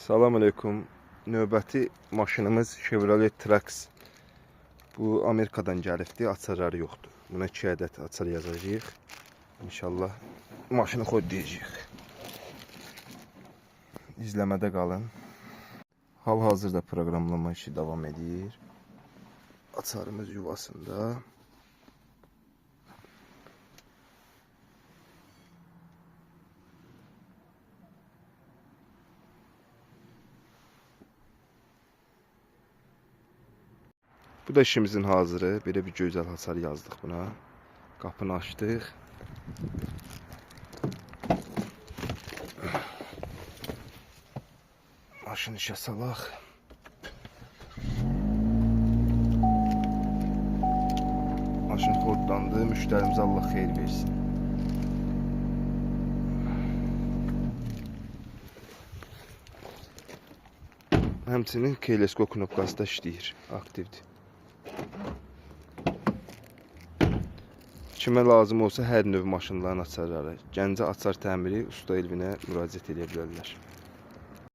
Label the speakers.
Speaker 1: Salam aleyküm. Növbəti maşınımız Chevrolet Trax. Bu Amerikadan gəlibdi. Açarları yoxdur. Buna 2 ədəd açar yazacağıq. İnşallah maşını kodlayacağıq. İzləmədə qalın. Hal-hazırda proqramlama işi davam edir. Açarımız yuvasında. Bu da işimizin hazırı. Böyle bir güzel hasar yazdık buna. Kapını açtık. Maşını işe salaq. Maşın kodlandı. Müştərimizə Allah xeyir versin. Həmçinin Keylesco knopkası da işləyir. Aktivdir. Kimə lazım olsa hər növ maşınların açarları, Gəncə açar təmiri usta Elvinə müraciət edə bilərlər.